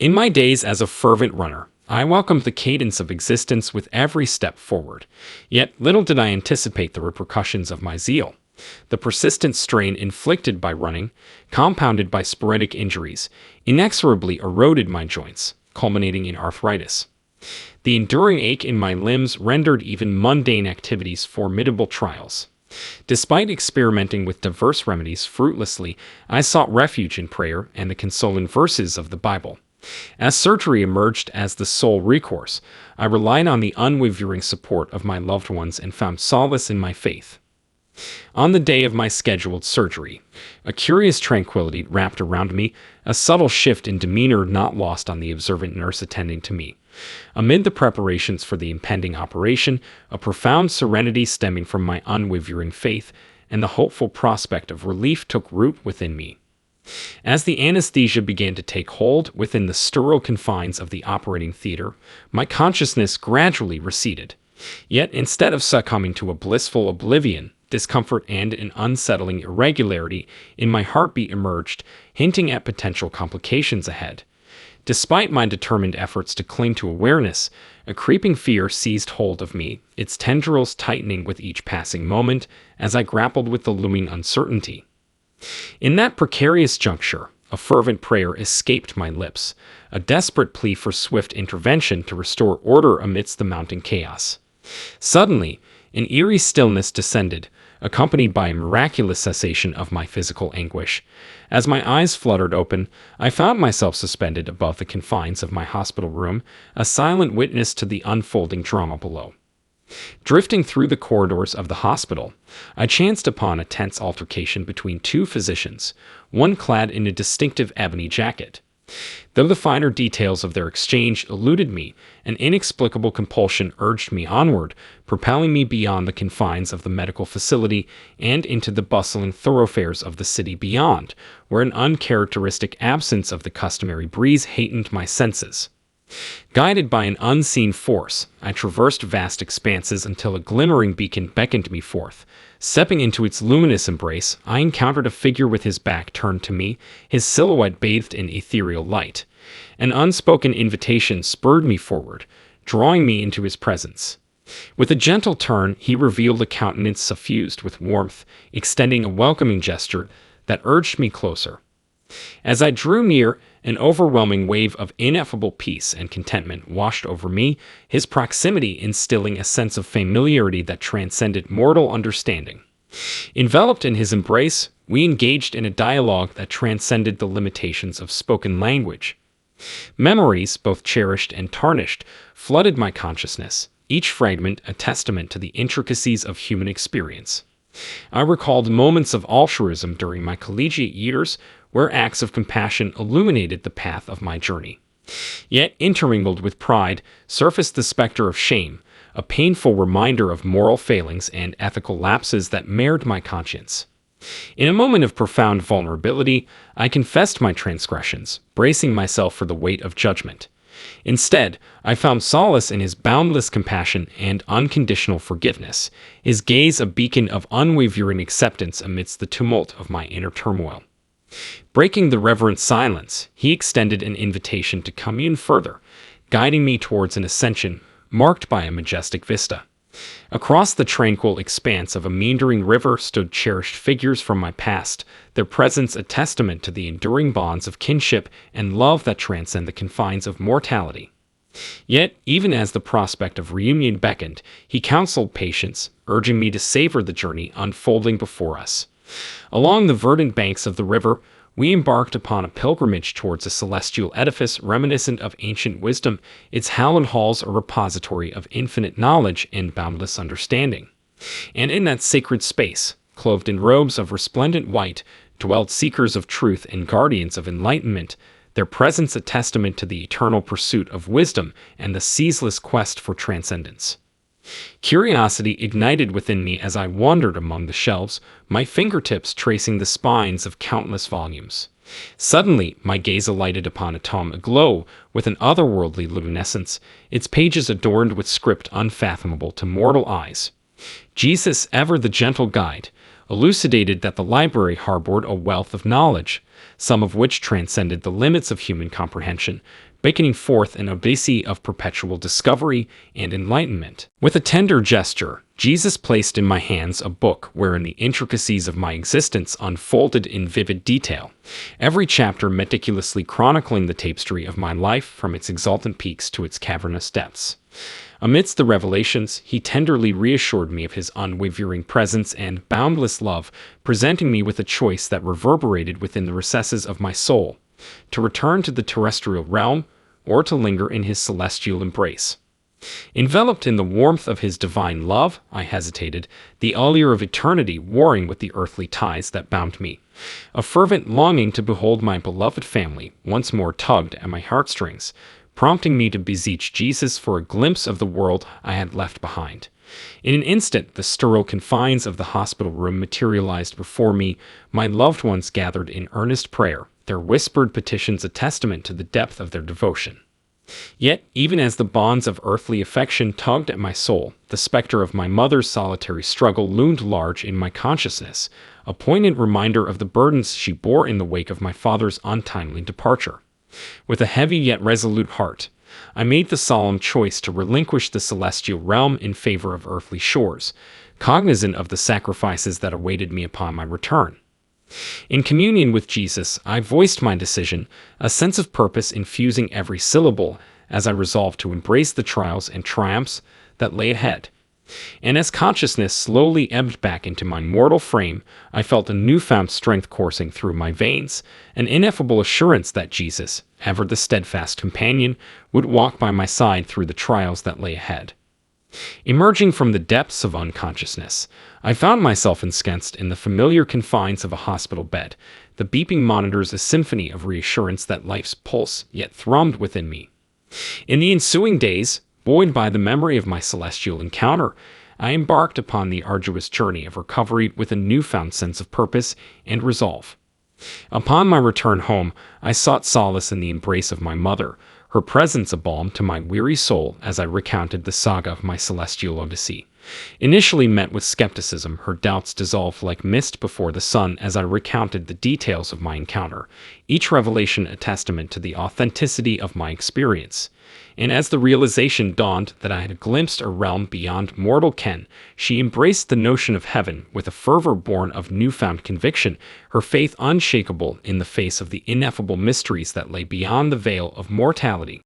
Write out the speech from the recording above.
In my days as a fervent runner, I welcomed the cadence of existence with every step forward. Yet little did I anticipate the repercussions of my zeal. The persistent strain inflicted by running, compounded by sporadic injuries, inexorably eroded my joints, culminating in arthritis. The enduring ache in my limbs rendered even mundane activities formidable trials. Despite experimenting with diverse remedies fruitlessly, I sought refuge in prayer and the consoling verses of the Bible. As surgery emerged as the sole recourse, I relied on the unwavering support of my loved ones and found solace in my faith. On the day of my scheduled surgery, a curious tranquility wrapped around me, a subtle shift in demeanor not lost on the observant nurse attending to me. Amid the preparations for the impending operation, a profound serenity stemming from my unwavering faith and the hopeful prospect of relief took root within me. As the anesthesia began to take hold within the sterile confines of the operating theater, my consciousness gradually receded. Yet instead of succumbing to a blissful oblivion, discomfort and an unsettling irregularity in my heartbeat emerged, hinting at potential complications ahead. Despite my determined efforts to cling to awareness, a creeping fear seized hold of me, its tendrils tightening with each passing moment as I grappled with the looming uncertainty. In that precarious juncture, a fervent prayer escaped my lips, a desperate plea for swift intervention to restore order amidst the mounting chaos. Suddenly, an eerie stillness descended, accompanied by a miraculous cessation of my physical anguish. As my eyes fluttered open, I found myself suspended above the confines of my hospital room, a silent witness to the unfolding drama below. Drifting through the corridors of the hospital, I chanced upon a tense altercation between two physicians, one clad in a distinctive ebony jacket. Though the finer details of their exchange eluded me, an inexplicable compulsion urged me onward, propelling me beyond the confines of the medical facility and into the bustling thoroughfares of the city beyond, where an uncharacteristic absence of the customary breeze heightened my senses. Guided by an unseen force, I traversed vast expanses until a glimmering beacon beckoned me forth. Stepping into its luminous embrace, I encountered a figure with his back turned to me, his silhouette bathed in ethereal light. An unspoken invitation spurred me forward, drawing me into his presence. With a gentle turn, he revealed a countenance suffused with warmth, extending a welcoming gesture that urged me closer. As I drew near, an overwhelming wave of ineffable peace and contentment washed over me, his proximity instilling a sense of familiarity that transcended mortal understanding. Enveloped in his embrace, we engaged in a dialogue that transcended the limitations of spoken language. Memories, both cherished and tarnished, flooded my consciousness, each fragment a testament to the intricacies of human experience. I recalled moments of altruism during my collegiate years, where acts of compassion illuminated the path of my journey. Yet, intermingled with pride, surfaced the specter of shame, a painful reminder of moral failings and ethical lapses that marred my conscience. In a moment of profound vulnerability, I confessed my transgressions, bracing myself for the weight of judgment. Instead, I found solace in his boundless compassion and unconditional forgiveness, his gaze a beacon of unwavering acceptance amidst the tumult of my inner turmoil. Breaking the reverent silence, he extended an invitation to commune further, guiding me towards an ascension marked by a majestic vista. Across the tranquil expanse of a meandering river stood cherished figures from my past, their presence a testament to the enduring bonds of kinship and love that transcend the confines of mortality. Yet, even as the prospect of reunion beckoned, he counseled patience, urging me to savor the journey unfolding before us. Along the verdant banks of the river, we embarked upon a pilgrimage towards a celestial edifice reminiscent of ancient wisdom, its hallowed halls a repository of infinite knowledge and boundless understanding. And in that sacred space, clothed in robes of resplendent white, dwelled seekers of truth and guardians of enlightenment, their presence a testament to the eternal pursuit of wisdom and the ceaseless quest for transcendence. Curiosity ignited within me as I wandered among the shelves, my fingertips tracing the spines of countless volumes. Suddenly, my gaze alighted upon a tome aglow with an otherworldly luminescence, its pages adorned with script unfathomable to mortal eyes. Jesus, ever the gentle guide, elucidated that the library harbored a wealth of knowledge, some of which transcended the limits of human comprehension, beckoning forth an odyssey of perpetual discovery and enlightenment. With a tender gesture, Jesus placed in my hands a book wherein the intricacies of my existence unfolded in vivid detail, every chapter meticulously chronicling the tapestry of my life from its exultant peaks to its cavernous depths. Amidst the revelations, he tenderly reassured me of his unwavering presence and boundless love, presenting me with a choice that reverberated within the recesses of my soul: to return to the terrestrial realm or to linger in his celestial embrace. Enveloped in the warmth of his divine love, I hesitated, the allure of eternity warring with the earthly ties that bound me. A fervent longing to behold my beloved family once more tugged at my heartstrings, prompting me to beseech Jesus for a glimpse of the world I had left behind. In an instant, the sterile confines of the hospital room materialized before me, my loved ones gathered in earnest prayer, their whispered petitions a testament to the depth of their devotion. Yet, even as the bonds of earthly affection tugged at my soul, the specter of my mother's solitary struggle loomed large in my consciousness, a poignant reminder of the burdens she bore in the wake of my father's untimely departure. With a heavy yet resolute heart, I made the solemn choice to relinquish the celestial realm in favor of earthly shores, cognizant of the sacrifices that awaited me upon my return. In communion with Jesus, I voiced my decision, a sense of purpose infusing every syllable as I resolved to embrace the trials and triumphs that lay ahead. And as consciousness slowly ebbed back into my mortal frame, I felt a newfound strength coursing through my veins, an ineffable assurance that Jesus, ever the steadfast companion, would walk by my side through the trials that lay ahead. Emerging from the depths of unconsciousness, I found myself ensconced in the familiar confines of a hospital bed, the beeping monitors a symphony of reassurance that life's pulse yet thrummed within me. In the ensuing days, buoyed by the memory of my celestial encounter, I embarked upon the arduous journey of recovery with a newfound sense of purpose and resolve. Upon my return home, I sought solace in the embrace of my mother, her presence a balm to my weary soul as I recounted the saga of my celestial odyssey. Initially met with skepticism, her doubts dissolved like mist before the sun as I recounted the details of my encounter, each revelation a testament to the authenticity of my experience. And as the realization dawned that I had glimpsed a realm beyond mortal ken, she embraced the notion of heaven with a fervor born of newfound conviction, her faith unshakable in the face of the ineffable mysteries that lay beyond the veil of mortality.